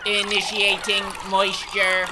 Initiating moisture.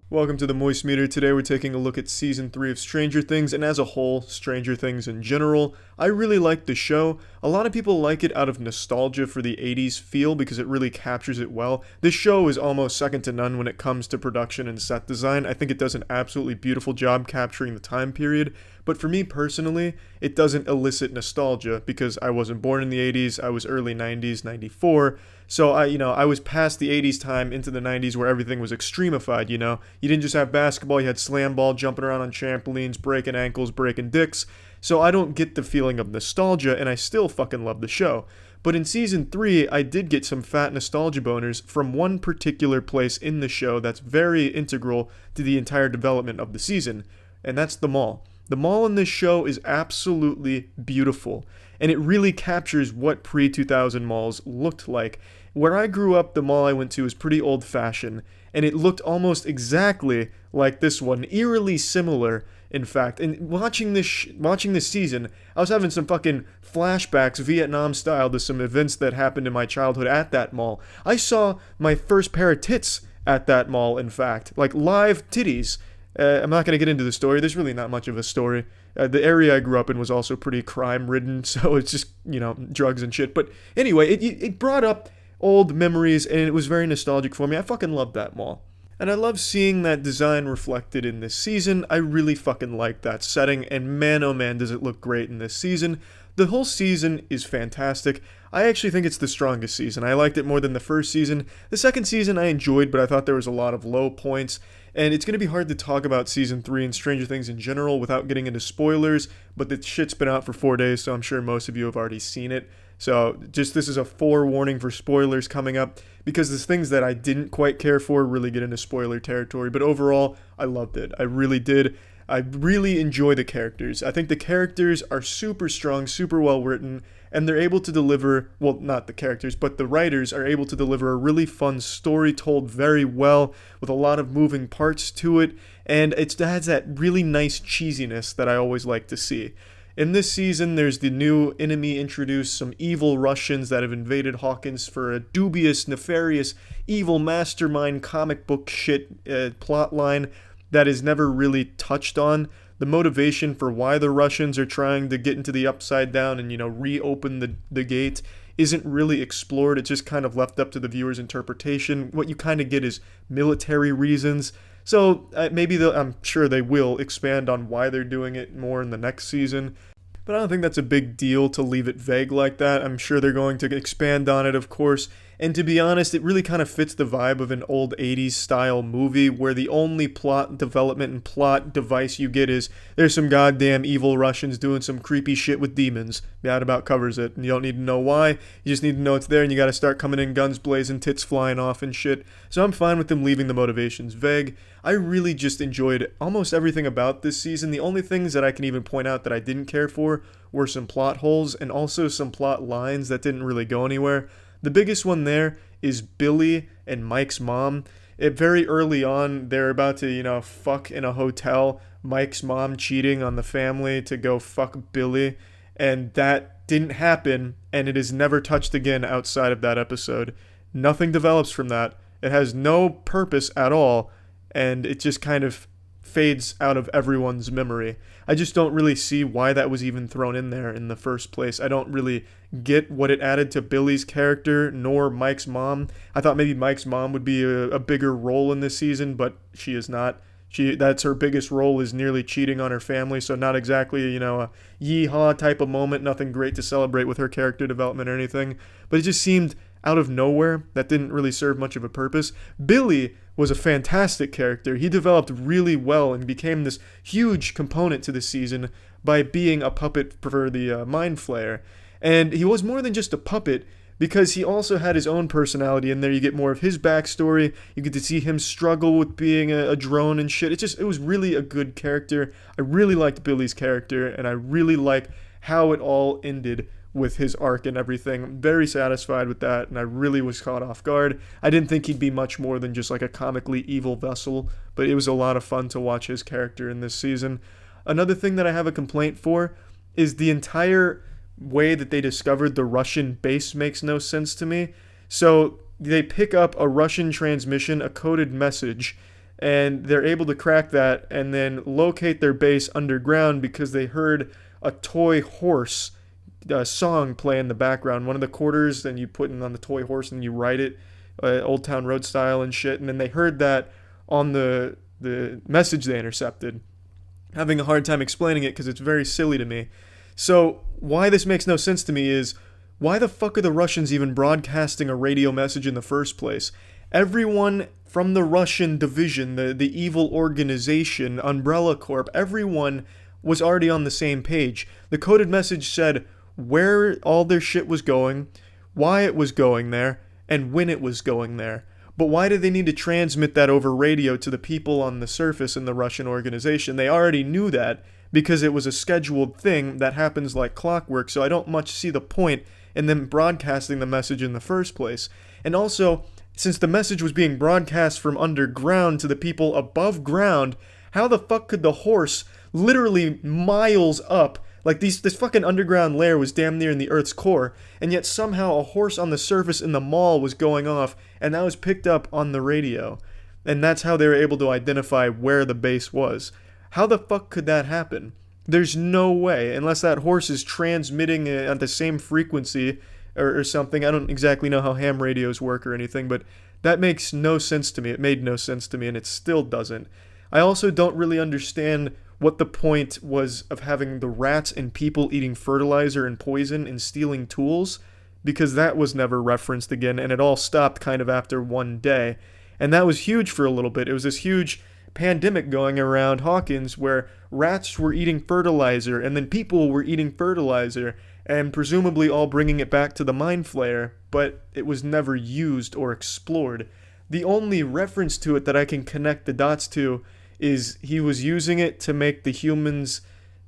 Welcome to the Moist Meter. Today we're taking a look at Season 3 of Stranger Things, and as a whole, Stranger Things in general. I really like the show. A lot of people like it out of nostalgia for the 80s feel because it really captures it well. This show is almost second to none when it comes to production and set design. I think it does an absolutely beautiful job capturing the time period, but for me personally, it doesn't elicit nostalgia because I wasn't born in the 80s, I was early 90s, 94, so I was past the 80s time into the 90s where everything was extremified, You didn't just have basketball, you had slam ball, jumping around on trampolines, breaking ankles, breaking dicks. So I don't get the feeling of nostalgia, and I still fucking love the show. But in Season 3, I did get some fat nostalgia boners from one particular place in the show that's very integral to the entire development of the season, and that's the mall. The mall in this show is absolutely beautiful, and it really captures what pre-2000 malls looked like. Where I grew up, the mall I went to was pretty old-fashioned, and it looked almost exactly like this one, eerily similar, in fact. And watching this season, I was having some fucking flashbacks, Vietnam-style, to some events that happened in my childhood at that mall. I saw my first pair of tits at that mall, in fact, like live titties. I'm not going to get into the story. There's really not much of a story. The area I grew up in was also pretty crime-ridden, so it's just, drugs and shit. But anyway, it brought up old memories, and it was very nostalgic for me. I fucking loved that mall. And I love seeing that design reflected in this season. I really fucking like that setting, and man oh man does it look great in this season. The whole season is fantastic. I actually think it's the strongest season. I liked it more than the first season. The second season I enjoyed, but I thought there was a lot of low points. And it's going to be hard to talk about Season 3 and Stranger Things in general without getting into spoilers, but the shit's been out for 4 days, so I'm sure most of you have already seen it. So this is a forewarning for spoilers coming up, because there's things that I didn't quite care for really get into spoiler territory. But overall, I loved it. I really did. I really enjoy the characters. I think the characters are super strong, super well written, and they're able to deliver, well, not the characters, but the writers are able to deliver a really fun story told very well with a lot of moving parts to it, and it has that really nice cheesiness that I always like to see. In this season, there's the new enemy introduced, some evil Russians that have invaded Hawkins for a dubious, nefarious, evil mastermind comic book shit plotline that is never really touched on. The motivation for why the Russians are trying to get into the Upside Down and, reopen the gate isn't really explored. It's just kind of left up to the viewer's interpretation. What you kind of get is military reasons. So I'm sure they will expand on why they're doing it more in the next season. But I don't think that's a big deal to leave it vague like that. I'm sure they're going to expand on it, of course. And to be honest, it really kind of fits the vibe of an old 80s style movie where the only plot development and plot device you get is there's some goddamn evil Russians doing some creepy shit with demons. That about covers it. And you don't need to know why. You just need to know it's there, and you got to start coming in guns blazing, tits flying off and shit. So I'm fine with them leaving the motivations vague. I really just enjoyed almost everything about this season. The only things that I can even point out that I didn't care for were some plot holes and also some plot lines that didn't really go anywhere. The biggest one there is Billy and Mike's mom. Very early on, they're about to, fuck in a hotel. Mike's mom cheating on the family to go fuck Billy. And that didn't happen, and it is never touched again outside of that episode. Nothing develops from that. It has no purpose at all, and it just kind of fades out of everyone's memory. I just don't really see why that was even thrown in there in the first place. I don't really get what it added to Billy's character, nor Mike's mom. I thought maybe Mike's mom would be a bigger role in this season, but she is not. That's her biggest role, is nearly cheating on her family, so not exactly, a yeehaw type of moment, nothing great to celebrate with her character development or anything, but it just seemed out of nowhere. That didn't really serve much of a purpose. Billy was a fantastic character. He developed really well and became this huge component to the season by being a puppet for the Mind Flayer. And he was more than just a puppet, because he also had his own personality in there. You get more of his backstory. You get to see him struggle with being a drone and shit. It was really a good character. I really liked Billy's character, and I really like how it all ended with his arc and everything. I'm very satisfied with that, and I really was caught off guard. I didn't think he'd be much more than just like a comically evil vessel, but it was a lot of fun to watch his character in this season. Another thing that I have a complaint for is the entire way that they discovered the Russian base makes no sense to me. So they pick up a Russian transmission, a coded message, and they're able to crack that and then locate their base underground because they heard a toy horse song play in the background. One of the quarters, and you put it on the toy horse and you ride it, Old Town Road style and shit. And then they heard that on the message they intercepted. Having a hard time explaining it because it's very silly to me. So why this makes no sense to me is, why the fuck are the Russians even broadcasting a radio message in the first place? Everyone from the Russian division, the evil organization, Umbrella Corp, everyone was already on the same page. The coded message said where all their shit was going, why it was going there, and when it was going there. But why did they need to transmit that over radio to the people on the surface in the Russian organization? They already knew that because it was a scheduled thing that happens like clockwork, so I don't much see the point in them broadcasting the message in the first place. And also, since the message was being broadcast from underground to the people above ground, how the fuck could the horse literally miles up, like this fucking underground lair was damn near in the Earth's core, and yet somehow a horse on the surface in the mall was going off, and that was picked up on the radio. And that's how they were able to identify where the base was. How the fuck could that happen? There's no way, unless that horse is transmitting at the same frequency or something. I don't exactly know how ham radios work or anything, but that makes no sense to me. It made no sense to me, and it still doesn't. I also don't really understand what the point was of having the rats and people eating fertilizer and poison and stealing tools, because that was never referenced again, and it all stopped kind of after one day. And that was huge for a little bit. It was this huge pandemic going around Hawkins where rats were eating fertilizer and then people were eating fertilizer and presumably all bringing it back to the Mind Flayer, but it was never used or explored. The only reference to it that I can connect the dots to is he was using it to make the humans,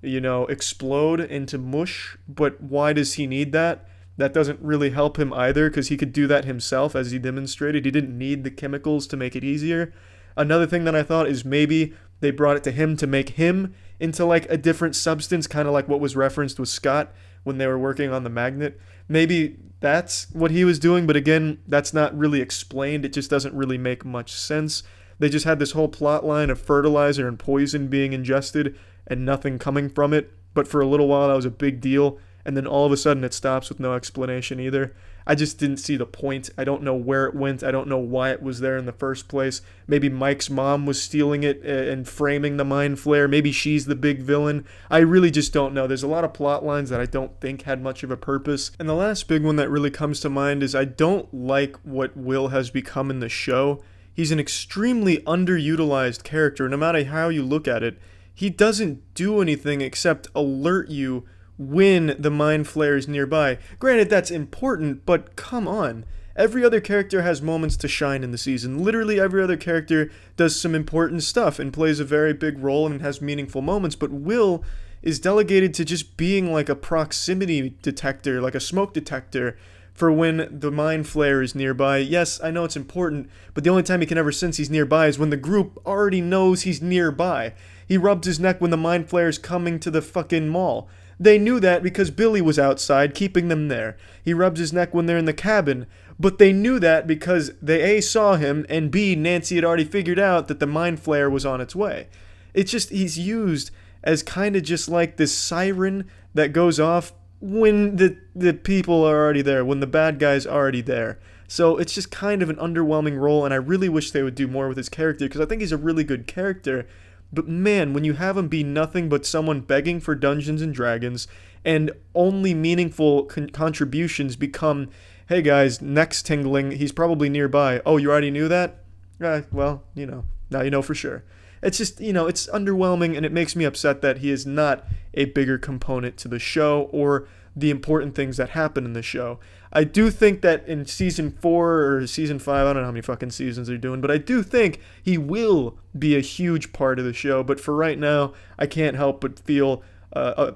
explode into mush, but why does he need that? That doesn't really help him either, because he could do that himself, as he demonstrated. He didn't need the chemicals to make it easier. Another thing that I thought is maybe they brought it to him to make him into like a different substance, kind of like what was referenced with Scott when they were working on the magnet. Maybe that's what he was doing, but again, that's not really explained. It just doesn't really make much sense. They just had this whole plot line of fertilizer and poison being ingested and nothing coming from it, but for a little while that was a big deal, and then all of a sudden it stops with no explanation either. I just didn't see the point. I don't know where it went. I don't know why it was there in the first place. Maybe Mike's mom was stealing it and framing the Mind Flayer. Maybe she's the big villain. I really just don't know. There's a lot of plot lines that I don't think had much of a purpose. And the last big one that really comes to mind is I don't like what Will has become in the show. He's an extremely underutilized character, no matter how you look at it. He doesn't do anything except alert you when the Mind Flayer is nearby. Granted, that's important, but come on. Every other character has moments to shine in the season. Literally every other character does some important stuff and plays a very big role and has meaningful moments, but Will is delegated to just being like a proximity detector, like a smoke detector, for when the Mind Flayer is nearby. Yes, I know it's important, but the only time he can ever sense he's nearby is when the group already knows he's nearby. He rubs his neck when the Mind Flayer's coming to the fucking mall. They knew that because Billy was outside, keeping them there. He rubs his neck when they're in the cabin, but they knew that because they A, saw him, and B, Nancy had already figured out that the Mind Flayer was on its way. It's just, he's used as kind of just like this siren that goes off when the people are already there, when the bad guy's already there. So it's just kind of an underwhelming role, and I really wish they would do more with his character, because I think he's a really good character. But man, when you have him be nothing but someone begging for Dungeons and Dragons, and only meaningful contributions become, hey guys, neck's tingling, he's probably nearby. Oh, you already knew that? Well, now you know for sure. It's just, it's underwhelming, and it makes me upset that he is not a bigger component to the show or the important things that happen in the show. I do think that in season 4 or season 5, I don't know how many fucking seasons they're doing, but I do think he will be a huge part of the show. But for right now, I can't help but feel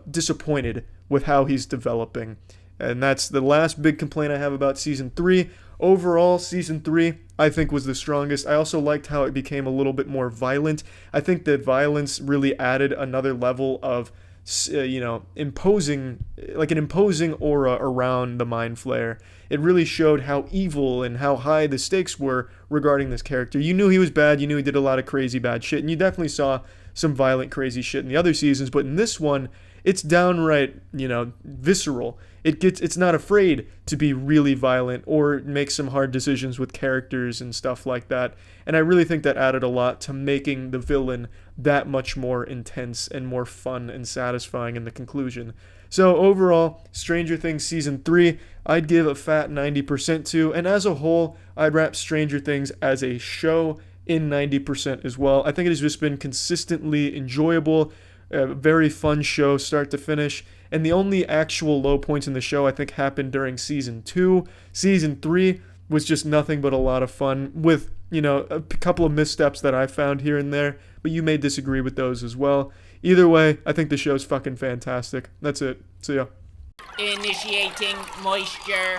disappointed with how he's developing. And that's the last big complaint I have about season 3. Overall, season 3, I think, was the strongest. I also liked how it became a little bit more violent. I think that violence really added another level of imposing, like an imposing aura around the Mind Flayer. It really showed how evil and how high the stakes were regarding this character. You knew he was bad, you knew he did a lot of crazy bad shit, and you definitely saw some violent crazy shit in the other seasons, but in this one, it's downright, visceral. It's not afraid to be really violent or make some hard decisions with characters and stuff like that. And I really think that added a lot to making the villain that much more intense and more fun and satisfying in the conclusion. So overall, Stranger Things Season 3, I'd give a fat 90% to, and as a whole, I'd wrap Stranger Things as a show in 90% as well. I think it has just been consistently enjoyable, a very fun show start to finish, and the only actual low points in the show I think happened during Season 2. Season 3 was just nothing but a lot of fun with, a couple of missteps that I found here and there, but you may disagree with those as well. Either way, I think the show's fucking fantastic. That's it. See ya. Initiating moisture.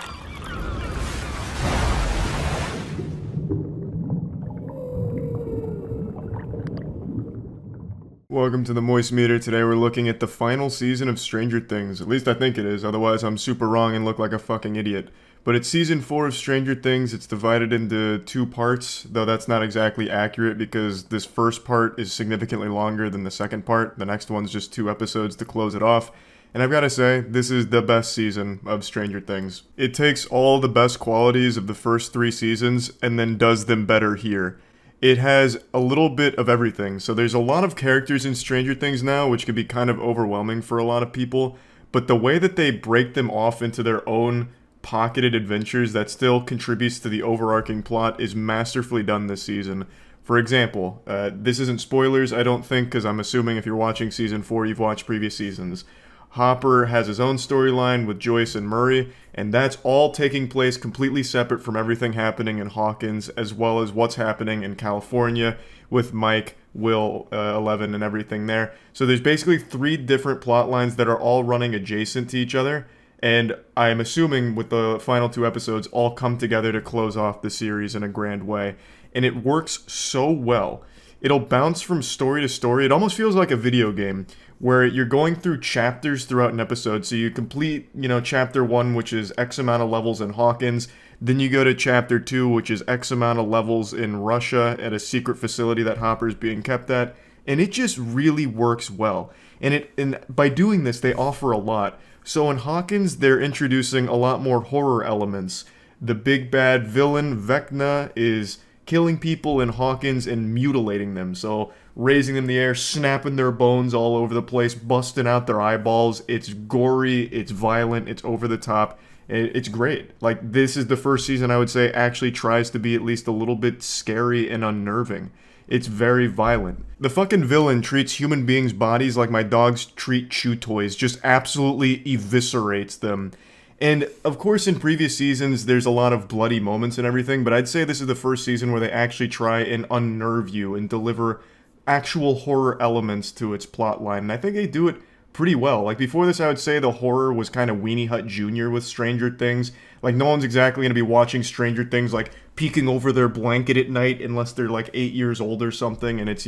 Welcome to the Moist Meter. Today we're looking at the final season of Stranger Things. At least I think it is, otherwise I'm super wrong and look like a fucking idiot. But it's season 4 of Stranger Things. It's divided into 2 parts, though that's not exactly accurate because this first part is significantly longer than the second part. The next one's just 2 episodes to close it off. And I've got to say, this is the best season of Stranger Things. It takes all the best qualities of the first 3 seasons and then does them better here. It has a little bit of everything. So there's a lot of characters in Stranger Things now, which can be kind of overwhelming for a lot of people. But the way that they break them off into their own pocketed adventures that still contributes to the overarching plot is masterfully done this season. For example, this isn't spoilers, I don't think, because I'm assuming if you're watching Season 4, you've watched previous seasons. Hopper has his own storyline with Joyce and Murray, and that's all taking place completely separate from everything happening in Hawkins, as well as what's happening in California with Mike, Will, Eleven, and everything there. So there's basically 3 different plot lines that are all running adjacent to each other, and I'm assuming with the final 2 episodes all come together to close off the series in a grand way. And it works so well. It'll bounce from story to story. It almost feels like a video game where you're going through chapters throughout an episode. So you complete, chapter 1, which is X amount of levels in Hawkins. Then you go to chapter 2, which is X amount of levels in Russia at a secret facility that Hopper's being kept at. And it just really works well. And by doing this, they offer a lot. So in Hawkins, they're introducing a lot more horror elements. The big bad villain, Vecna, is killing people in Hawkins and mutilating them. So raising them in the air, snapping their bones all over the place, busting out their eyeballs. It's gory, it's violent, it's over the top. It's great. Like, this is the first season I would say actually tries to be at least a little bit scary and unnerving. It's very violent. The fucking villain treats human beings' bodies like my dogs treat chew toys, just absolutely eviscerates them. And, of course, in previous seasons, there's a lot of bloody moments and everything, but I'd say this is the first season where they actually try and unnerve you and deliver actual horror elements to its plotline, and I think they do it pretty well. Like, before this, I would say the horror was kind of Weenie Hut Jr. with Stranger Things. Like, no one's exactly going to be watching Stranger Things, like, peeking over their blanket at night unless they're, like, 8 years old or something, and it's,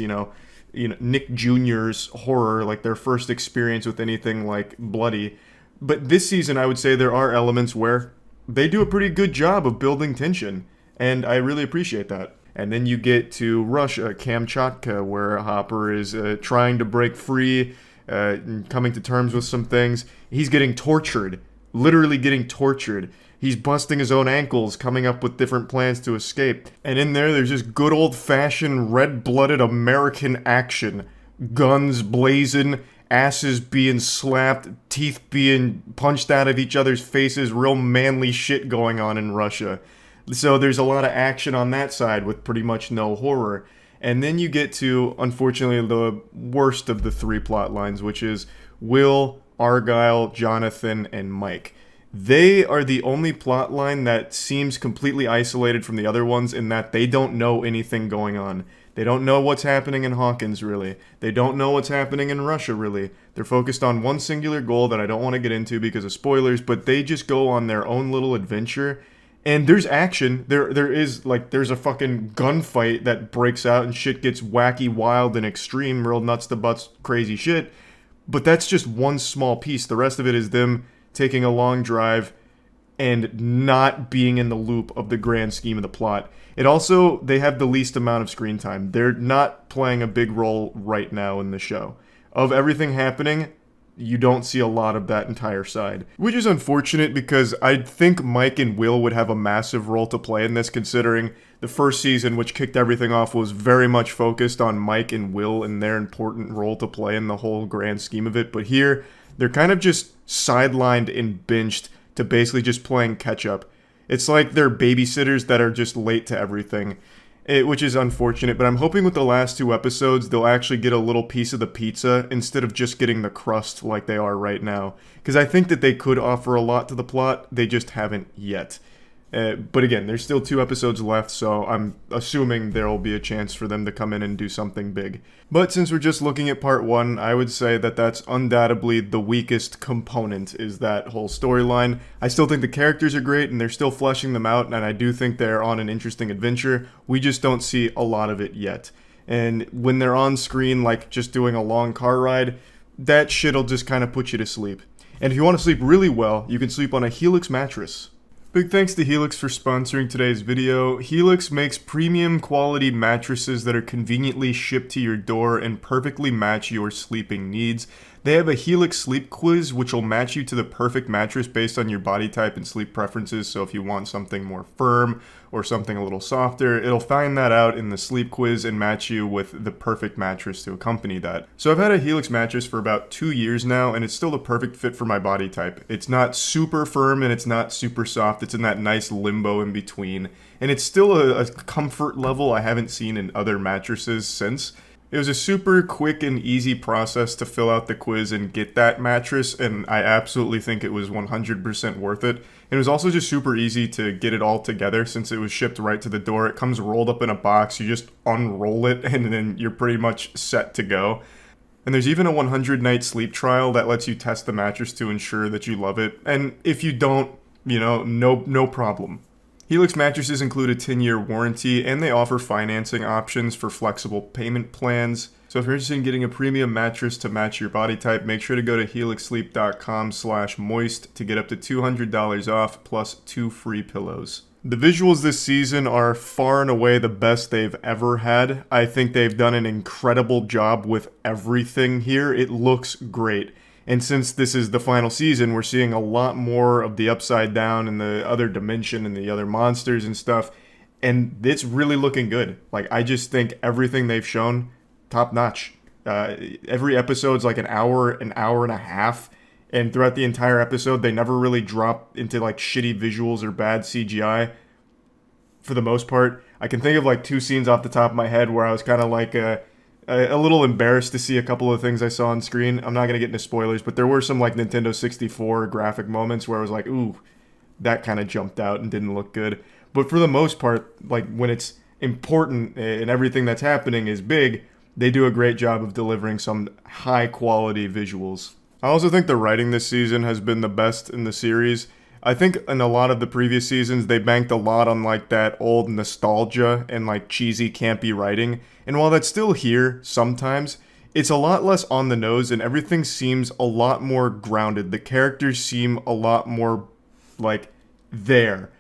Nick Jr.'s horror, like, their first experience with anything, like, bloody. But this season, I would say there are elements where they do a pretty good job of building tension, and I really appreciate that. And then you get to Russia, Kamchatka, where Hopper is trying to break free, coming to terms with some things. He's getting tortured, literally getting tortured. He's busting his own ankles, coming up with different plans to escape. And in there, there's just good old-fashioned, red-blooded American action. Guns blazing, asses being slapped, teeth being punched out of each other's faces, real manly shit going on in Russia. So there's a lot of action on that side with pretty much no horror. And then you get to, unfortunately, the worst of the 3 plot lines, which is Will, Argyle, Jonathan, and Mike. They are the only plot line that seems completely isolated from the other ones in that they don't know anything going on. They don't know what's happening in Hawkins, really. They don't know what's happening in Russia, really. They're focused on one singular goal that I don't want to get into because of spoilers, but they just go on their own little adventure. And there's action. There's a fucking gunfight that breaks out and shit gets wacky, wild, and extreme, real nuts to butts, crazy shit. But that's just one small piece. The rest of it is them taking a long drive and not being in the loop of the grand scheme of the plot. It also, they have the least amount of screen time. They're not playing a big role right now in the show. Of everything happening, you don't see a lot of that entire side. Which is unfortunate because I think Mike and Will would have a massive role to play in this, considering the first season, which kicked everything off, was very much focused on Mike and Will and their important role to play in the whole grand scheme of it. But here, they're kind of just sidelined and binged to basically just playing catch up. It's like they're babysitters that are just late to everything, which is unfortunate, but I'm hoping with the last 2 episodes they'll actually get a little piece of the pizza instead of just getting the crust like they are right now. Because I think that they could offer a lot to the plot, they just haven't yet. But again, there's still 2 episodes left, so I'm assuming there will be a chance for them to come in and do something big. But since we're just looking at part 1, I would say that that's undoubtedly the weakest component, is that whole storyline. I still think the characters are great, and they're still fleshing them out, and I do think they're on an interesting adventure. We just don't see a lot of it yet. And when they're on screen, like just doing a long car ride, that shit'll just kind of put you to sleep. And if you want to sleep really well, you can sleep on a Helix mattress. Big thanks to Helix for sponsoring today's video. Helix makes premium quality mattresses that are conveniently shipped to your door and perfectly match your sleeping needs. They have a Helix sleep quiz which will match you to the perfect mattress based on your body type and sleep preferences. So if you want something more firm or something a little softer, it'll find that out in the sleep quiz and match you with the perfect mattress to accompany that. So I've had a Helix mattress for about 2 years now, and it's still the perfect fit for my body type. It's not super firm and it's not super soft. It's in that nice limbo in between. And it's still a comfort level I haven't seen in other mattresses since. It was a super quick and easy process to fill out the quiz and get that mattress, and I absolutely think it was 100% worth it. It was also just super easy to get it all together since it was shipped right to the door. It comes rolled up in a box, you just unroll it, and then you're pretty much set to go. And there's even a 100-night sleep trial that lets you test the mattress to ensure that you love it. And if you don't, no problem. Helix mattresses include a 10-year warranty, and they offer financing options for flexible payment plans. So if you're interested in getting a premium mattress to match your body type, make sure to go to helixsleep.com/moist to get up to $200 off plus 2 free pillows. The visuals this season are far and away the best they've ever had. I think they've done an incredible job with everything here. It looks great. And since this is the final season, we're seeing a lot more of the Upside Down and the other dimension and the other monsters and stuff. And it's really looking good. Like, I just think everything they've shown, top notch. Every episode's like an hour and a half. And throughout the entire episode, they never really drop into like shitty visuals or bad CGI. For the most part, I can think of like 2 scenes off the top of my head where I was kind of like a little embarrassed to see a couple of things I saw on screen. I'm not going to get into spoilers, but there were some like Nintendo 64 graphic moments where I was like, ooh, that kind of jumped out and didn't look good. But for the most part, like when it's important and everything that's happening is big, they do a great job of delivering some high quality visuals. I also think the writing this season has been the best in the series. I think in a lot of the previous seasons, they banked a lot on like that old nostalgia and like cheesy, campy writing. And while that's still here sometimes, it's a lot less on the nose and everything seems a lot more grounded. The characters seem a lot more like there.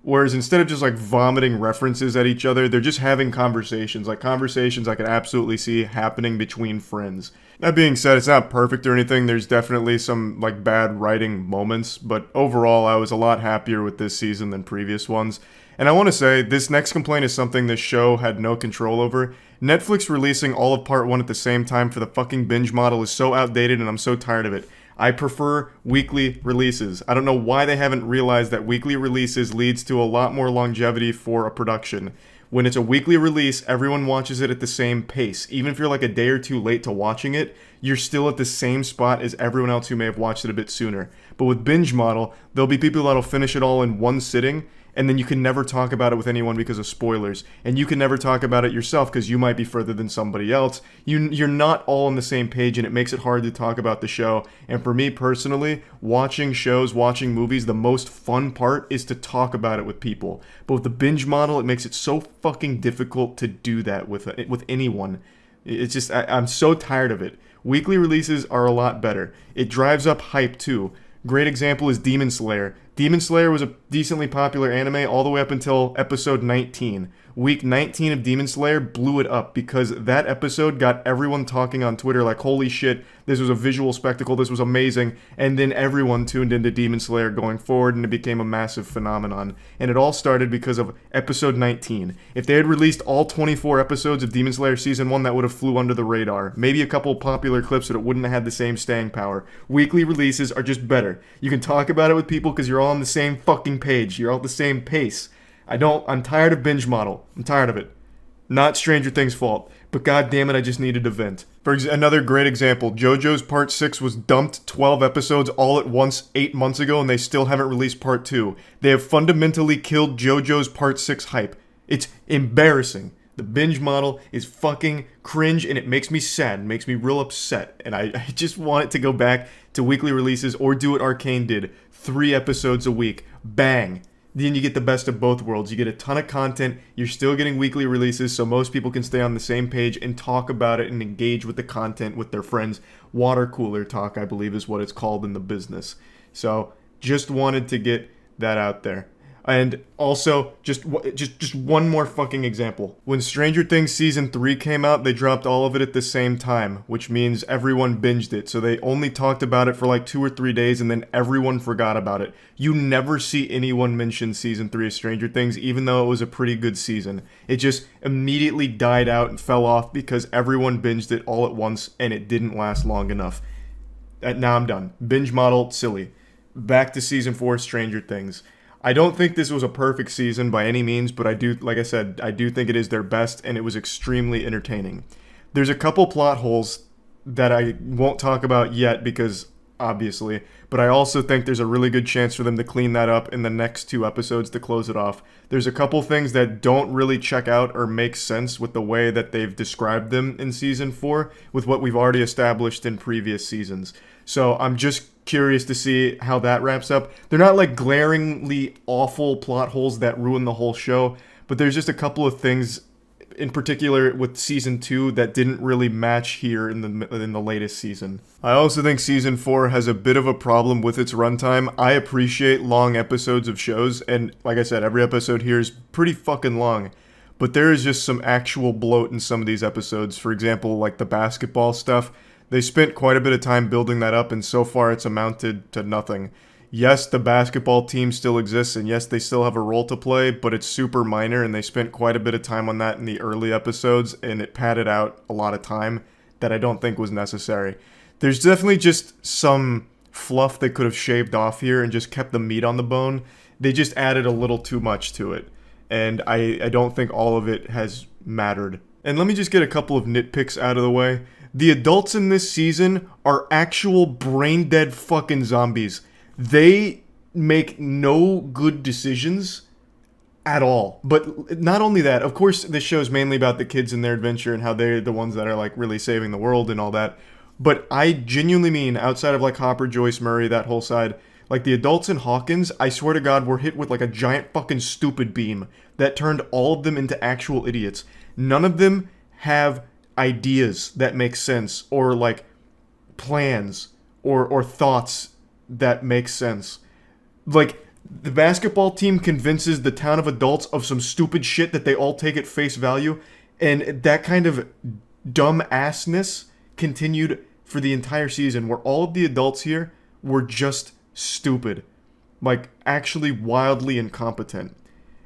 Whereas instead of just like vomiting references at each other, they're just having conversations. Like conversations I could absolutely see happening between friends. That being said, it's not perfect or anything. There's definitely some like bad writing moments, but overall I was a lot happier with this season than previous ones. And I want to say, this next complaint is something this show had no control over. Netflix releasing all of part 1 at the same time for the fucking binge model is so outdated and I'm so tired of it. I prefer weekly releases. I don't know why they haven't realized that weekly releases leads to a lot more longevity for a production. When it's a weekly release, everyone watches it at the same pace. Even if you're like a day or 2 late to watching it, you're still at the same spot as everyone else who may have watched it a bit sooner. But with binge model, there'll be people that'll finish it all in one sitting, and then you can never talk about it with anyone because of spoilers. And you can never talk about it yourself because you might be further than somebody else. You're not all on the same page, and it makes it hard to talk about the show. And for me personally, watching shows, watching movies, the most fun part is to talk about it with people. But with the binge model, it makes it so fucking difficult to do that with anyone. It's just, I'm so tired of it. Weekly releases are a lot better. It drives up hype too. Great example is Demon Slayer. Demon Slayer was a decently popular anime all the way up until episode 19. Week 19 of Demon Slayer blew it up because that episode got everyone talking on Twitter like, holy shit, this was a visual spectacle, this was amazing, and then everyone tuned into Demon Slayer going forward and it became a massive phenomenon. And it all started because of episode 19. If they had released all 24 episodes of Demon Slayer Season 1, that would have flew under the radar. Maybe a couple popular clips, but it wouldn't have had the same staying power. Weekly releases are just better. You can talk about it with people because you're all on the same fucking page. You're all at the same pace. I'm tired of binge model. I'm tired of it. Not Stranger Things' fault, but god damn it, I just needed a vent. Another great example, JoJo's Part 6 was dumped 12 episodes all at once 8 months ago and they still haven't released Part 2. They have fundamentally killed JoJo's Part 6 hype. It's embarrassing. The binge model is fucking cringe and it makes me sad, it makes me real upset. And I just want it to go back to weekly releases or do what Arcane did. 3 episodes a week. Bang. Then you get the best of both worlds. You get a ton of content, you're still getting weekly releases so most people can stay on the same page and talk about it and engage with the content with their friends. Water cooler talk, I believe, is what it's called in the business. So, just wanted to get that out there. And also, just one more fucking example. When Stranger Things Season 3 came out, they dropped all of it at the same time, which means everyone binged it. So they only talked about it for like 2 or 3 days and then everyone forgot about it. You never see anyone mention Season 3 of Stranger Things, even though it was a pretty good season. It just immediately died out and fell off because everyone binged it all at once and it didn't last long enough. Now I'm done. Binge model, silly. Back to Season 4 Stranger Things. I don't think this was a perfect season by any means, but I do, like I said, I do think it is their best, and it was extremely entertaining. There's a couple plot holes that I won't talk about yet because, obviously, but I also think there's a really good chance for them to clean that up in the next 2 episodes to close it off. There's a couple things that don't really check out or make sense with the way that they've described them in Season 4 with what we've already established in previous seasons. So I'm just curious to see how that wraps up. They're not like glaringly awful plot holes that ruin the whole show, but there's just a couple of things in particular with Season 2 that didn't really match here in the latest season. I also think Season 4 has a bit of a problem with its runtime. I appreciate long episodes of shows, and like I said, every episode here is pretty fucking long. But there is just some actual bloat in some of these episodes. For example, like the basketball stuff. They spent quite a bit of time building that up, and so far it's amounted to nothing. Yes, the basketball team still exists, and yes, they still have a role to play, but it's super minor, and they spent quite a bit of time on that in the early episodes, and it padded out a lot of time that I don't think was necessary. There's definitely just some fluff they could have shaved off here and just kept the meat on the bone. They just added a little too much to it, and I don't think all of it has mattered. And let me just get a couple of nitpicks out of the way. The adults in this season are actual brain-dead fucking zombies. They make no good decisions at all. But not only that, of course, this show is mainly about the kids and their adventure and how they're the ones that are, like, really saving the world and all that. But I genuinely mean, outside of, like, Hopper, Joyce, Murray, that whole side, like, the adults in Hawkins, I swear to God, were hit with, like, a giant fucking stupid beam that turned all of them into actual idiots. None of them have ideas that make sense, or like plans or thoughts that make sense. Like, the basketball team convinces the town of adults of some stupid shit that they all take at face value, and that kind of dumb assness continued for the entire season, where all of the adults here were just stupid, like actually wildly incompetent.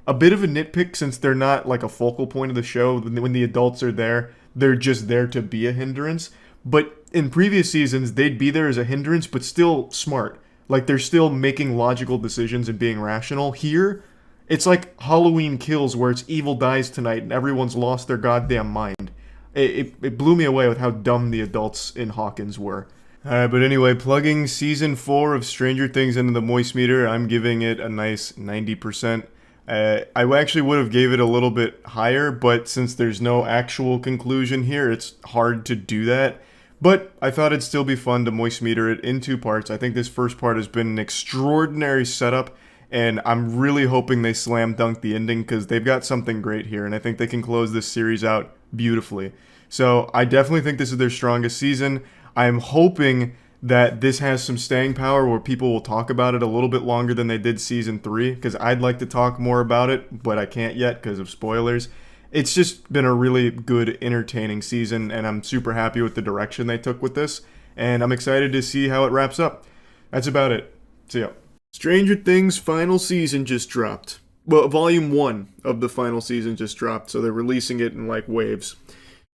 A bit of a nitpick, since they're not like a focal point of the show. When the adults are there, they're just there to be a hindrance. But in previous seasons, they'd be there as a hindrance, but still smart. Like, they're still making logical decisions and being rational. Here, it's like Halloween Kills, where it's evil dies tonight and everyone's lost their goddamn mind. It blew me away with how dumb the adults in Hawkins were. But anyway, plugging Season 4 of Stranger Things into the Moist Meter, I'm giving it a nice 90%. I actually would have gave it a little bit higher, but since there's no actual conclusion here, it's hard to do that. But I thought it'd still be fun to moist meter it in 2 parts. I think this first part has been an extraordinary setup, and I'm really hoping they slam dunk the ending because they've got something great here, and I think they can close this series out beautifully. So I definitely think this is their strongest season. I'm hoping that this has some staying power where people will talk about it a little bit longer than they did season 3, because I'd like to talk more about it, but I can't yet because of spoilers. It's just been a really good, entertaining season, and I'm super happy with the direction they took with this, and I'm excited to see how it wraps up. That's about it. See ya. Stranger Things final season just dropped. Well, volume 1 of the final season just dropped, so they're releasing it in like waves.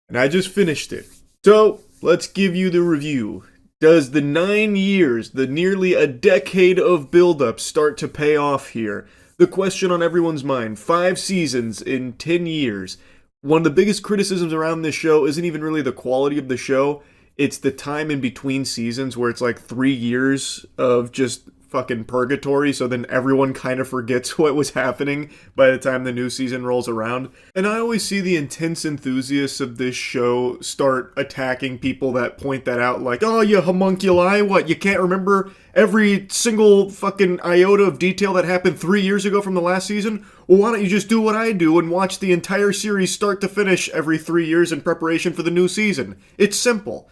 And I just finished it. So, let's give you the review. Does the 9 years, the nearly a decade of buildup, start to pay off here? The question on everyone's mind. 5 seasons in 10 years. One of the biggest criticisms around this show isn't even really the quality of the show. It's the time in between seasons where it's like 3 years of just fucking purgatory, so then everyone kind of forgets what was happening by the time the new season rolls around. And I always see the intense enthusiasts of this show start attacking people that point that out, like, oh, you homunculi, what, you can't remember every single fucking iota of detail that happened 3 years ago from the last season? Well, why don't you just do what I do and watch the entire series start to finish every 3 years in preparation for the new season? It's simple.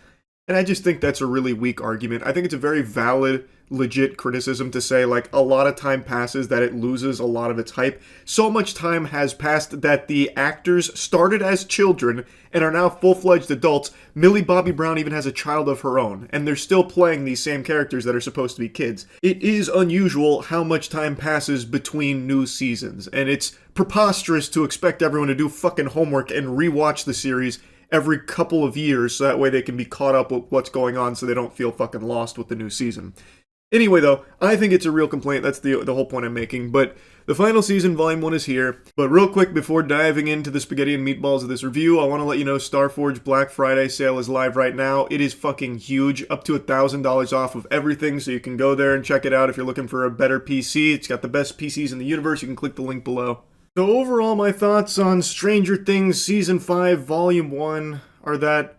And I just think that's a really weak argument. I think it's a very valid, legit criticism to say, like, a lot of time passes that it loses a lot of its hype. So much time has passed that the actors started as children and are now full-fledged adults. Millie Bobby Brown even has a child of her own, and they're still playing these same characters that are supposed to be kids. It is unusual how much time passes between new seasons, and it's preposterous to expect everyone to do fucking homework and rewatch the series every couple of years so that way they can be caught up with what's going on so they don't feel fucking lost with the new season. Anyway, though, I think it's a real complaint. That's the whole point I'm making. But the final season, Volume 1, is here. But real quick, before diving into the spaghetti and meatballs of this review, I want to let you know Starforge Black Friday sale is live right now. It is fucking huge, up to $1,000 off of everything, so you can go there and check it out if you're looking for a better PC. It's got the best PCs in the universe. You can click the link below. So overall, my thoughts on Stranger Things Season 5, Volume 1 are that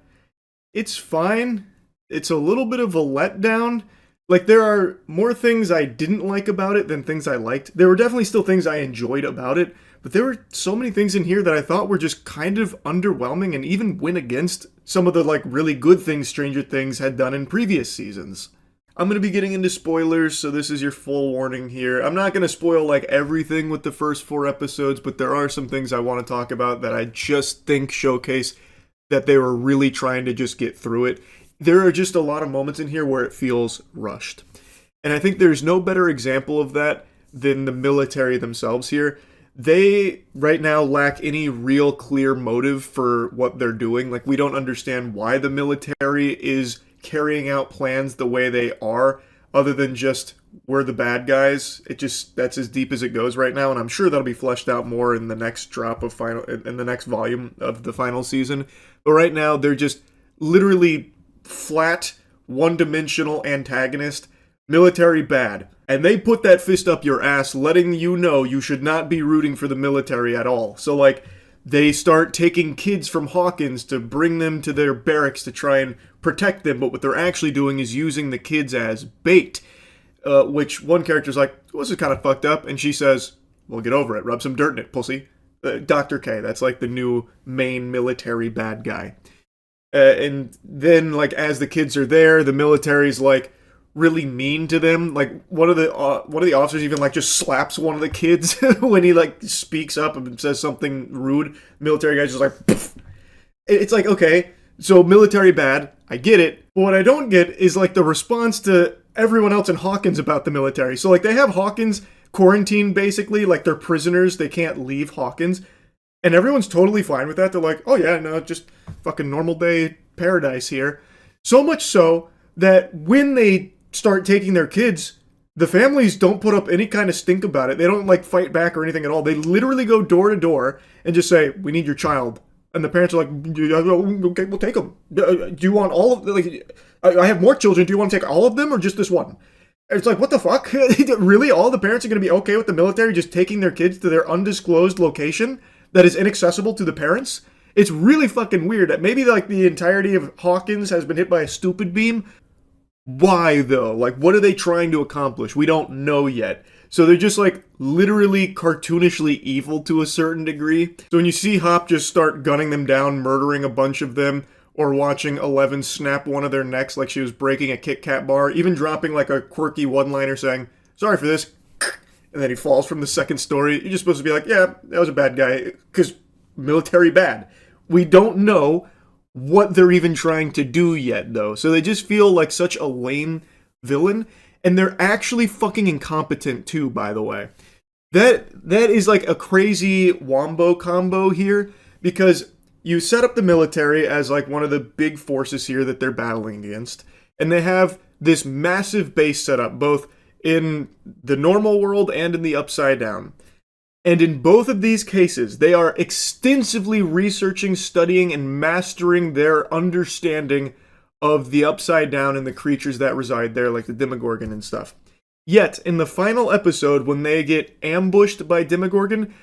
it's fine. It's a little bit of a letdown. Like, there are more things I didn't like about it than things I liked. There were definitely still things I enjoyed about it, but there were so many things in here that I thought were just kind of underwhelming and even went against some of the, like, really good things Stranger Things had done in previous seasons. I'm going to be getting into spoilers, so this is your full warning here. I'm not going to spoil, like, everything with the first 4 episodes, but there are some things I want to talk about that I just think showcase that they were really trying to just get through it. There are just a lot of moments in here where it feels rushed. And I think there's no better example of that than the military themselves here. They, right now, lack any real clear motive for what they're doing. Like, we don't understand why the military is carrying out plans the way they are, other than just, we're the bad guys. That's as deep as it goes right now, and I'm sure that'll be fleshed out more in the next drop of in the next volume of the final season. But right now, they're just literally flat, one-dimensional antagonist, military bad. And they put that fist up your ass, letting you know you should not be rooting for the military at all. So, like, they start taking kids from Hawkins to bring them to their barracks to try and protect them, but what they're actually doing is using the kids as bait. Which one character's like, well, this is kind of fucked up, and she says, well, get over it, rub some dirt in it, pussy. Dr. K, that's like the new main military bad guy. And then, like, as the kids are there, the military's, like, really mean to them. Like, one of the officers even, like, just slaps one of the kids when he, like, speaks up and says something rude. The military guy's just like, poof. It's like, okay, so military bad, I get it. But what I don't get is, like, the response to everyone else in Hawkins about the military. So, like, they have Hawkins quarantined, basically. Like, they're prisoners. They can't leave Hawkins. And everyone's totally fine with that. They're like, oh yeah, no, just fucking normal day paradise here. So much so that when they start taking their kids, the families don't put up any kind of stink about it. They don't, like, fight back or anything at all. They literally go door to door and just say, we need your child. And the parents are like, okay, we'll take them. Do you want all of them? Like, I have more children. Do you want to take all of them or just this one? And it's like, what the fuck? Really? All the parents are going to be okay with the military just taking their kids to their undisclosed location that is inaccessible to the parents? It's really fucking weird that maybe, like, the entirety of Hawkins has been hit by a stupid beam. Why, though? Like, what are they trying to accomplish? We don't know yet. So they're just, like, literally cartoonishly evil to a certain degree. So when you see Hop just start gunning them down, murdering a bunch of them, or watching Eleven snap one of their necks like she was breaking a Kit Kat bar, even dropping like a quirky one-liner saying, "Sorry for this," and then he falls from the second story. You're just supposed to be like, yeah, that was a bad guy, because military bad. We don't know what they're even trying to do yet, though. So they just feel like such a lame villain, and they're actually fucking incompetent too, by the way. That is like a crazy wombo combo here, because you set up the military as like one of the big forces here that they're battling against, and they have this massive base set up, both in the normal world and in the Upside Down. And in both of these cases, they are extensively researching, studying, and mastering their understanding of the Upside Down and the creatures that reside there, like the Demogorgon and stuff. Yet, in the final episode, when they get ambushed by Demogorgon,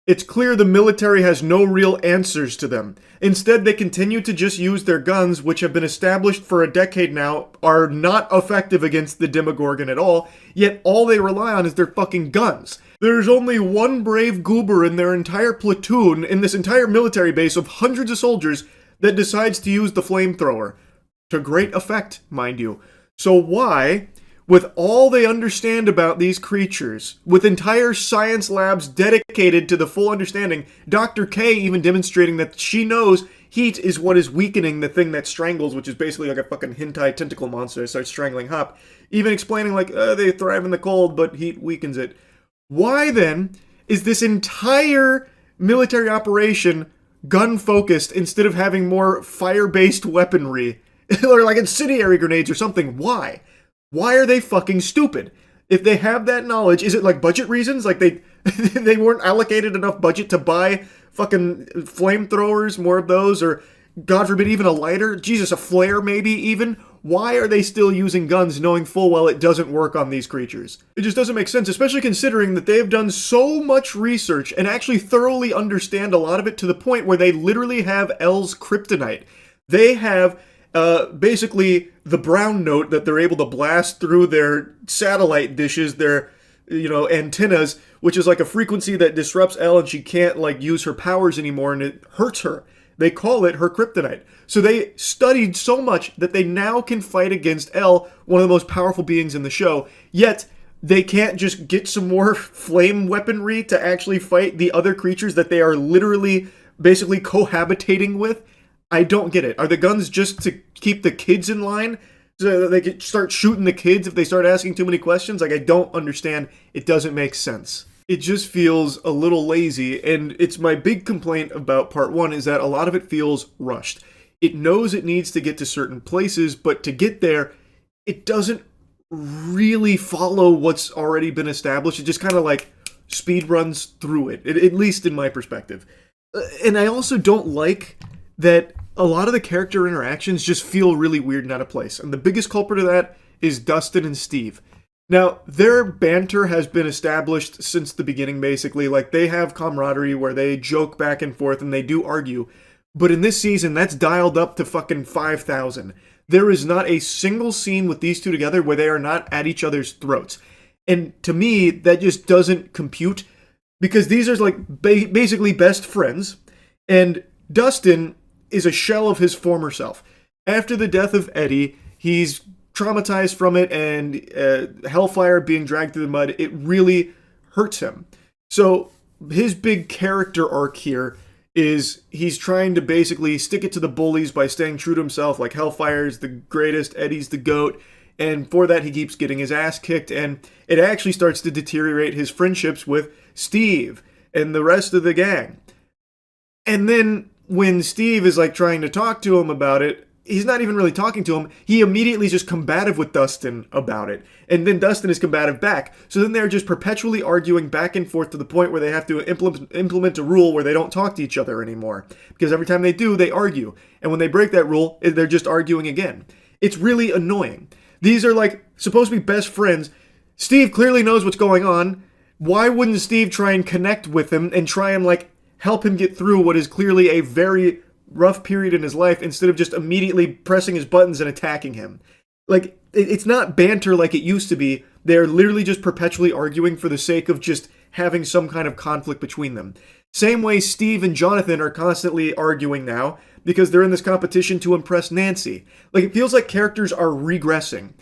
it's clear the military has no real answers to them. Instead, they continue to just use their guns, which have been established for a decade now, are not effective against the Demogorgon at all, yet all they rely on is their fucking guns. There's only one brave goober in their entire platoon, in this entire military base of hundreds of soldiers, that decides to use the flamethrower. To great effect, mind you. So why, with all they understand about these creatures, with entire science labs dedicated to the full understanding, Dr. K even demonstrating that she knows heat is what is weakening the thing that strangles, which is basically like a fucking hentai tentacle monster that starts strangling Hop, even explaining like, they thrive in the cold, but heat weakens it. Why then is this entire military operation gun-focused instead of having more fire-based weaponry? Or like incendiary grenades or something? Why? Why are they fucking stupid? If they have that knowledge, is it like budget reasons? Like they they weren't allocated enough budget to buy fucking flamethrowers, more of those, or God forbid even a lighter? Jesus, a flare maybe even? Why are they still using guns knowing full well it doesn't work on these creatures? It just doesn't make sense, especially considering that they have done so much research and actually thoroughly understand a lot of it to the point where they literally have L's kryptonite. They have basically the brown note that they're able to blast through their satellite dishes, their, antennas, which is like a frequency that disrupts Elle and she can't like use her powers anymore and it hurts her. They call it her kryptonite. So they studied so much that they now can fight against Elle, one of the most powerful beings in the show, yet they can't just get some more flame weaponry to actually fight the other creatures that they are literally basically cohabitating with. I don't get it. Are the guns just to keep the kids in line so that they can start shooting the kids if they start asking too many questions? Like, I don't understand. It doesn't make sense. It just feels a little lazy, and it's my big complaint about part one is that a lot of it feels rushed. It knows it needs to get to certain places, but to get there, it doesn't really follow what's already been established. It just kind of like speed runs through it, at least in my perspective. And I also don't like that a lot of the character interactions just feel really weird and out of place. And the biggest culprit of that is Dustin and Steve. Now, their banter has been established since the beginning, basically. Like, they have camaraderie where they joke back and forth and they do argue. But in this season, that's dialed up to fucking 5,000. There is not a single scene with these two together where they are not at each other's throats. And to me, that just doesn't compute. Because these are like basically best friends. And Dustin is a shell of his former self. After the death of Eddie, he's traumatized from it, and Hellfire being dragged through the mud, it really hurts him. So his big character arc here is he's trying to basically stick it to the bullies by staying true to himself, like Hellfire's the greatest, Eddie's the GOAT, and for that he keeps getting his ass kicked, and it actually starts to deteriorate his friendships with Steve and the rest of the gang. And then when Steve is like trying to talk to him about it, he's not even really talking to him. He immediately is just combative with Dustin about it. And then Dustin is combative back. So then they're just perpetually arguing back and forth to the point where they have to implement a rule where they don't talk to each other anymore. Because every time they do, they argue. And when they break that rule, they're just arguing again. It's really annoying. These are like supposed to be best friends. Steve clearly knows what's going on. Why wouldn't Steve try and connect with him and try and like help him get through what is clearly a very rough period in his life instead of just immediately pressing his buttons and attacking him? Like, it's not banter like it used to be. They're literally just perpetually arguing for the sake of just having some kind of conflict between them. Same way Steve and Jonathan are constantly arguing now because they're in this competition to impress Nancy. Like, it feels like characters are regressing.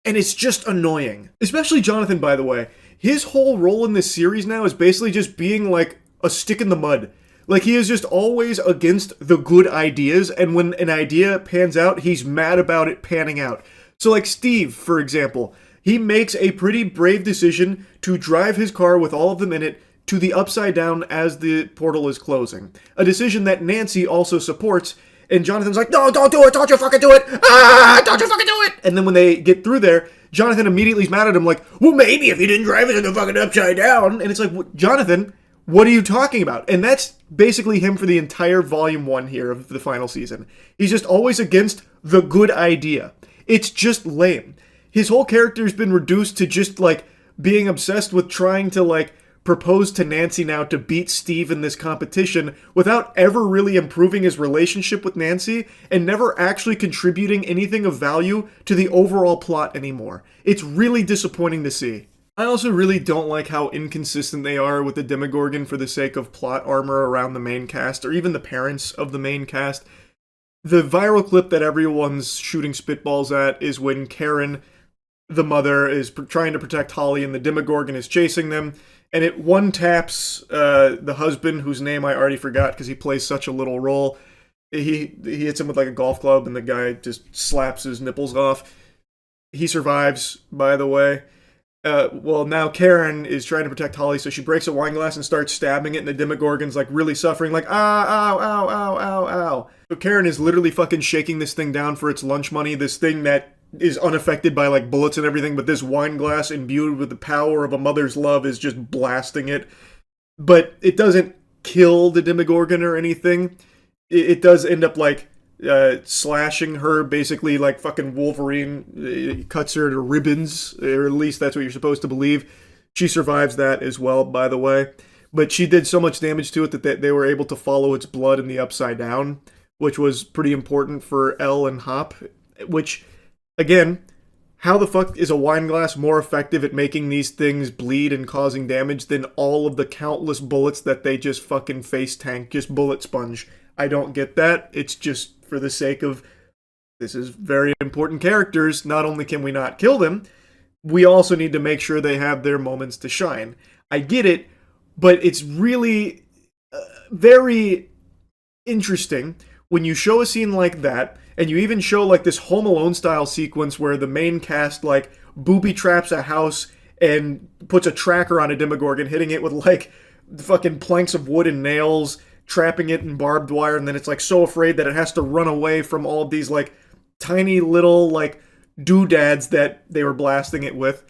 And it's just annoying. Especially Jonathan, by the way. His whole role in this series now is basically just being like a stick in the mud. Like, he is just always against the good ideas, and when an idea pans out, he's mad about it panning out. So like Steve, for example, he makes a pretty brave decision to drive his car with all of them in it to the Upside Down as the portal is closing. A decision that Nancy also supports, and Jonathan's like, no, don't do it, don't you fucking do it, don't you fucking do it! And then when they get through there, Jonathan immediately is mad at him like, well, maybe if you didn't drive it in the fucking Upside Down. And it's like, Jonathan, what are you talking about? And that's basically him for the entire Volume 1 here of the final season. He's just always against the good idea. It's just lame. His whole character's been reduced to just, like, being obsessed with trying to, like, propose to Nancy now to beat Steve in this competition without ever really improving his relationship with Nancy and never actually contributing anything of value to the overall plot anymore. It's really disappointing to see. I also really don't like how inconsistent they are with the Demogorgon for the sake of plot armor around the main cast, or even the parents of the main cast. The viral clip that everyone's shooting spitballs at is when Karen, the mother, is trying to protect Holly and the Demogorgon is chasing them, and it one-taps the husband, whose name I already forgot because he plays such a little role. He hits him with like a golf club, and the guy just slaps his nipples off. He survives, by the way. Well, now Karen is trying to protect Holly, so she breaks a wine glass and starts stabbing it, and the Demogorgon's like really suffering, like, ow, ow, ow, ow, ow. So Karen is literally fucking shaking this thing down for its lunch money, this thing that is unaffected by like bullets and everything, but this wine glass imbued with the power of a mother's love is just blasting it. But it doesn't kill the Demogorgon or anything. It does end up like slashing her, basically like fucking Wolverine cuts her to ribbons, or at least that's what you're supposed to believe. She survives that as well, by the way. But she did so much damage to it that they were able to follow its blood in the Upside Down, which was pretty important for Elle and Hop, which, again, how the fuck is a wine glass more effective at making these things bleed and causing damage than all of the countless bullets that they just fucking face tank, just bullet sponge? I don't get that. It's just for the sake of, this is very important characters. Not only can we not kill them, we also need to make sure they have their moments to shine. I get it, but it's really very interesting when you show a scene like that, and you even show like this Home Alone style sequence where the main cast like booby traps a house and puts a tracker on a Demogorgon, hitting it with like fucking planks of wood and nails, trapping it in barbed wire, and then it's like so afraid that it has to run away from all of these like tiny little like doodads that they were blasting it with.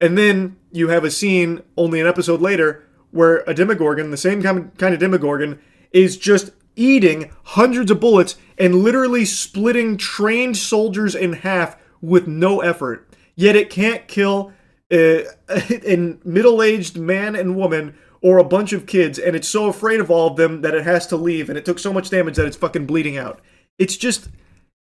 And then you have a scene only an episode later where a Demogorgon, the same kind of Demogorgon, is just eating hundreds of bullets and literally splitting trained soldiers in half with no effort. Yet it can't kill a middle-aged man and woman or a bunch of kids, and it's so afraid of all of them that it has to leave, and it took so much damage that it's fucking bleeding out. It's just,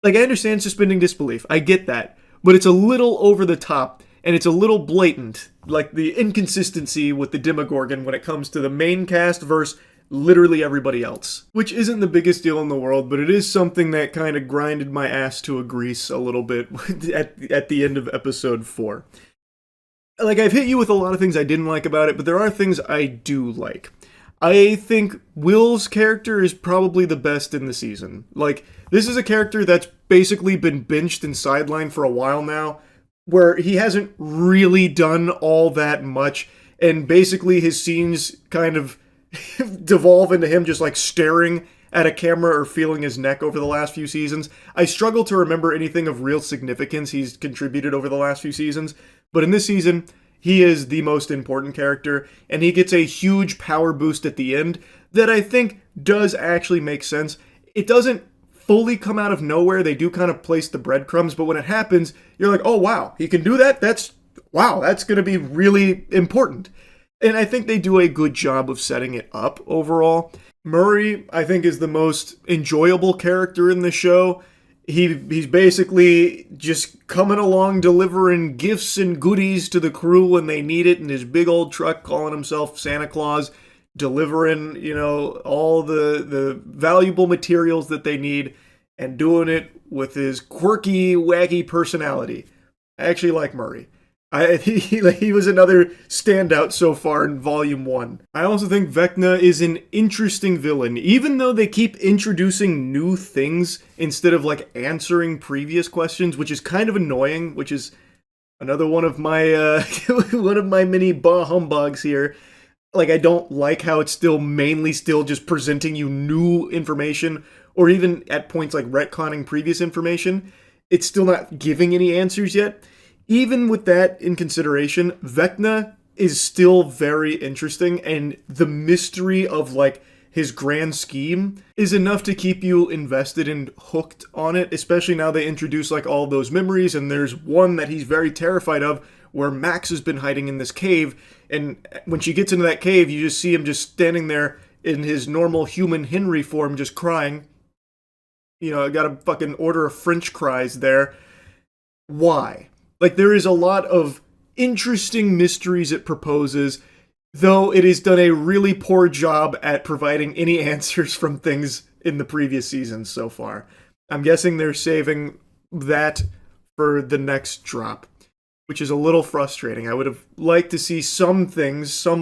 like, I understand suspending disbelief. I get that. But it's a little over the top, and it's a little blatant. Like, the inconsistency with the Demogorgon when it comes to the main cast versus literally everybody else. Which isn't the biggest deal in the world, but it is something that kind of grinded my ass to a grease a little bit at the end of episode 4. Like, I've hit you with a lot of things I didn't like about it, but there are things I do like. I think Will's character is probably the best in the season. Like, this is a character that's basically been benched and sidelined for a while now, where he hasn't really done all that much, and basically his scenes kind of devolve into him just like staring at a camera or feeling his neck over the last few seasons. I struggle to remember anything of real significance he's contributed over the last few seasons, but in this season, he is the most important character, and he gets a huge power boost at the end that I think does actually make sense. It doesn't fully come out of nowhere. They do kind of place the breadcrumbs, but when it happens, you're like, oh wow, he can do that? That's going to be really important. And I think they do a good job of setting it up overall. Murray, I think, is the most enjoyable character in the show. He's basically just coming along delivering gifts and goodies to the crew when they need it in his big old truck, calling himself Santa Claus, delivering, all the valuable materials that they need and doing it with his quirky, wacky personality. I actually like Murray. He was another standout so far in Volume 1. I also think Vecna is an interesting villain, even though they keep introducing new things instead of like answering previous questions, which is kind of annoying, which is another one of my one of my mini bah humbugs here. Like, I don't like how it's mainly just presenting you new information, or even at points like retconning previous information. It's still not giving any answers yet. Even with that in consideration, Vecna is still very interesting, and the mystery of like his grand scheme is enough to keep you invested and hooked on it, especially now they introduce like all those memories, and there's one that he's very terrified of where Max has been hiding in this cave, and when she gets into that cave, you just see him just standing there in his normal human Henry form, just crying. I gotta fucking order a French fries there. Why? Like, there is a lot of interesting mysteries it proposes, though it has done a really poor job at providing any answers from things in the previous seasons so far. I'm guessing they're saving that for the next drop, which is a little frustrating. I would have liked to see some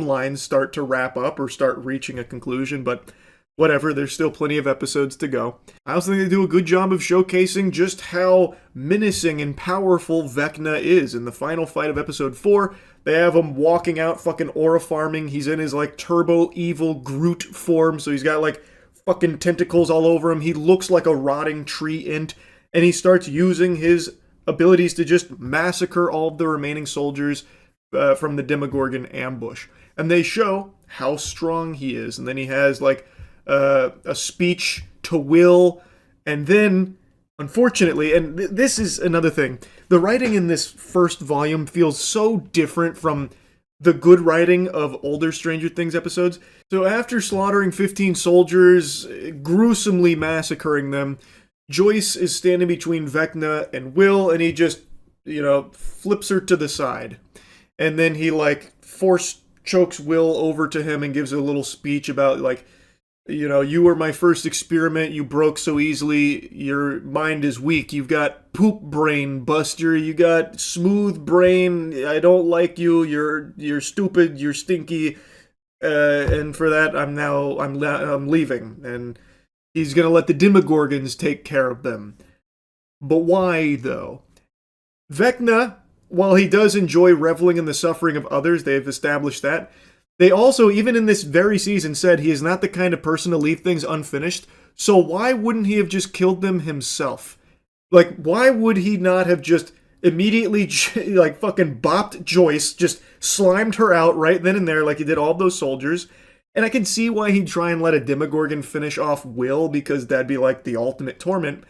lines start to wrap up or start reaching a conclusion, but whatever, there's still plenty of episodes to go. I also think they do a good job of showcasing just how menacing and powerful Vecna is. In the final fight of episode 4, they have him walking out fucking aura farming. He's in his like turbo evil Groot form, so he's got like fucking tentacles all over him. He looks like a rotting tree int, and he starts using his abilities to just massacre all of the remaining soldiers from the Demogorgon ambush. And they show how strong he is. And then he has like a speech to Will, and then, unfortunately, and this is another thing, the writing in this first volume feels so different from the good writing of older Stranger Things episodes. So after slaughtering 15 soldiers, gruesomely massacring them, Joyce is standing between Vecna and Will, and he just, flips her to the side. And then he, like, force chokes Will over to him and gives a little speech about, like, you were my first experiment, you broke so easily, your mind is weak, you've got poop brain, Buster, you got smooth brain, I don't like you, you're stupid, you're stinky, and for that I'm leaving, and he's gonna let the Demogorgons take care of them. But why, though? Vecna, while he does enjoy reveling in the suffering of others, they've established that, they also, even in this very season, said he is not the kind of person to leave things unfinished, so why wouldn't he have just killed them himself? Like, why would he not have just immediately, like, fucking bopped Joyce, just slimed her out right then and there like he did all those soldiers? And I can see why he'd try and let a Demogorgon finish off Will, because that'd be, like, the ultimate torment.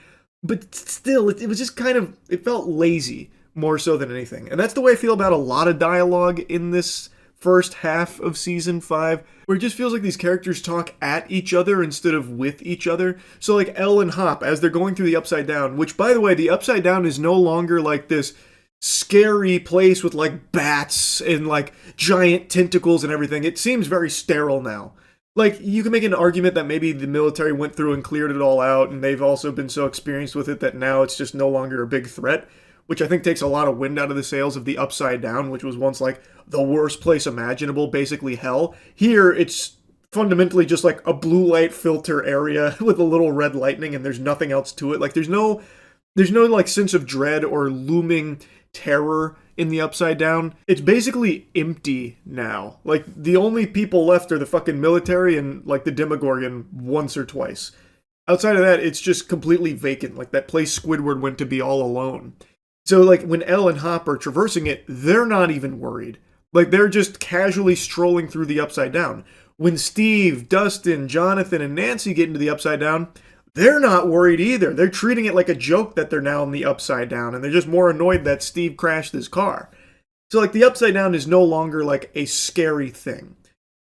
But still, it was just kind of, it felt lazy, more so than anything. And that's the way I feel about a lot of dialogue in this first half of season 5, where it just feels like these characters talk at each other instead of with each other. So like Elle and Hop, as they're going through the Upside Down, which, by the way, the Upside Down is no longer like this scary place with like bats and like giant tentacles and everything. It seems very sterile now. Like, you can make an argument that maybe the military went through and cleared it all out, and they've also been so experienced with it that now it's just no longer a big threat, which I think takes a lot of wind out of the sails of the Upside Down, which was once like the worst place imaginable, basically hell. Here, it's fundamentally just like a blue light filter area with a little red lightning, and there's nothing else to it. Like, there's no like sense of dread or looming terror in the Upside Down. It's basically empty now. Like, the only people left are the fucking military and like the Demogorgon once or twice. Outside of that, it's just completely vacant. Like, that place Squidward went to be all alone. So, like, when Elle and Hop are traversing it, they're not even worried. Like, they're just casually strolling through the Upside Down. When Steve, Dustin, Jonathan, and Nancy get into the Upside Down, they're not worried either. They're treating it like a joke that they're now in the Upside Down, and they're just more annoyed that Steve crashed his car. So, like, the Upside Down is no longer, like, a scary thing.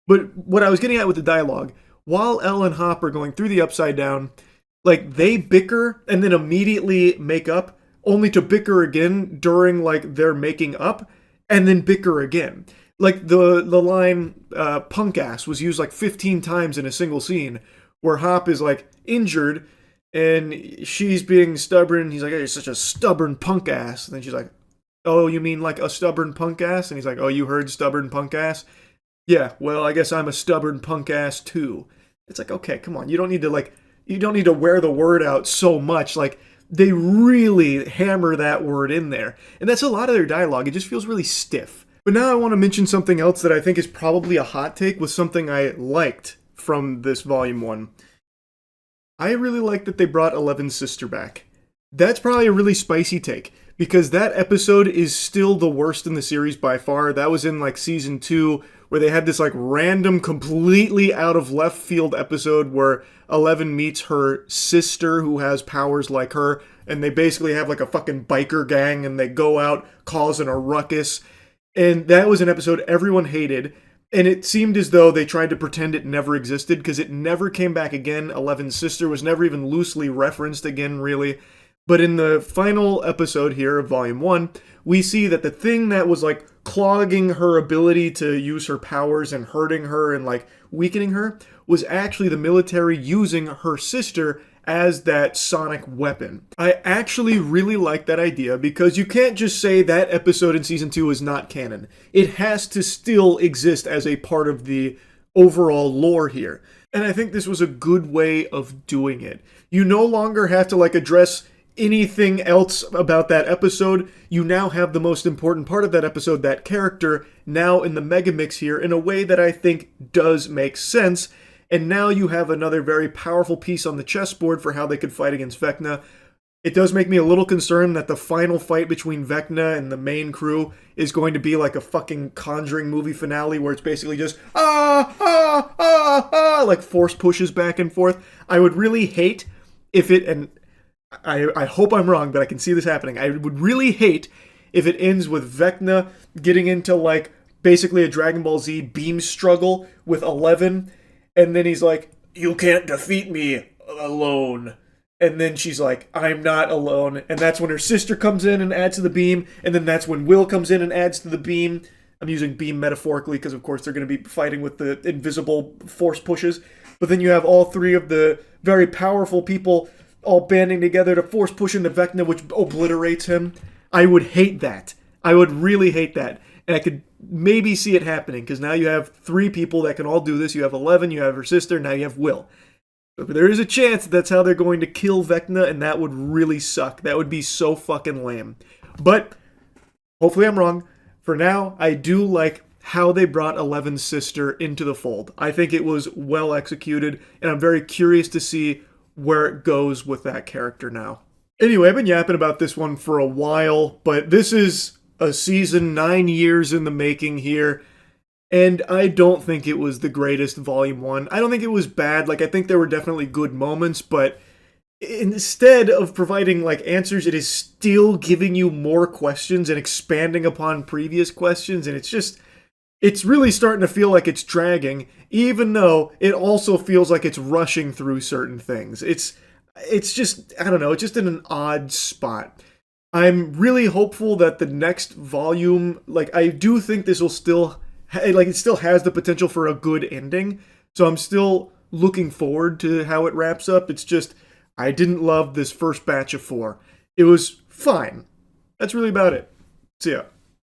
But what I was getting at with the dialogue, while Elle and Hop are going through the Upside Down, like, they bicker and then immediately make up, only to bicker again during, like, their making up, and then bicker again. Like the line punk ass was used like 15 times in a single scene where Hop is like injured and she's being stubborn. He's like, "Hey, you're such a stubborn punk ass." And then she's like, "Oh, you mean like a stubborn punk ass?" And he's like, "Oh, you heard stubborn punk ass? Yeah, well, I guess I'm a stubborn punk ass too." It's like, okay, come on. You don't need to wear the word out so much. Like, they really hammer that word in there. And that's a lot of their dialogue. It just feels really stiff. But now I want to mention something else that I think is probably a hot take with something I liked from this volume 1. I really like that they brought Eleven's sister back. That's probably a really spicy take, because that episode is still the worst in the series by far. That was in like season 2, where they had this like random, completely out of left field episode where Eleven meets her sister who has powers like her, and they basically have like a fucking biker gang and they go out causing a ruckus. And that was an episode everyone hated. And it seemed as though they tried to pretend it never existed, because it never came back again. Eleven's sister was never even loosely referenced again, really. But in the final episode here of Volume 1, we see that the thing that was like clogging her ability to use her powers and hurting her and like weakening her was actually the military using her sister as that sonic weapon. I actually really like that idea, because you can't just say that episode in season 2 is not canon. It has to still exist as a part of the overall lore here. And I think this was a good way of doing it. You no longer have to like address anything else about that episode. You now have the most important part of that episode, that character, now in the mega mix here in a way that I think does make sense. And now you have another very powerful piece on the chessboard for how they could fight against Vecna. It does make me a little concerned that the final fight between Vecna and the main crew is going to be like a fucking Conjuring movie finale where it's basically just like force pushes back and forth. I would really hate if it, and I hope I'm wrong, but I can see this happening. I would really hate if it ends with Vecna getting into like basically a Dragon Ball Z beam struggle with 11. And then he's like, "You can't defeat me alone." And then she's like, "I'm not alone." And that's when her sister comes in and adds to the beam. And then that's when Will comes in and adds to the beam. I'm using beam metaphorically because, of course, they're going to be fighting with the invisible force pushes. But then you have all three of the very powerful people all banding together to force push into Vecna, which obliterates him. I would hate that. I would really hate that. And I could maybe see it happening, because now you have three people that can all do this. You have 11, you have her sister, now you have Will. But there is a chance that's how they're going to kill Vecna, and that would really suck. That would be so fucking lame. But hopefully I'm wrong. For now, I do like how they brought 11's sister into the fold. I think it was well executed, and I'm very curious to see where it goes with that character now. Anyway, I've been yapping about this one for a while, but this is a season 9 years in the making here, and I don't think it was the greatest volume 1. I don't think it was bad. Like, I think there were definitely good moments, but instead of providing like answers, it is still giving you more questions and expanding upon previous questions, and it's really starting to feel like it's dragging, even though it also feels like it's rushing through certain things. It's just, I don't know, it's just in an odd spot. I'm really hopeful that the next volume, like, I do think this will still, like, it still has the potential for a good ending. So I'm still looking forward to how it wraps up. It's just, I didn't love this first batch of 4. It was fine. That's really about it. See ya.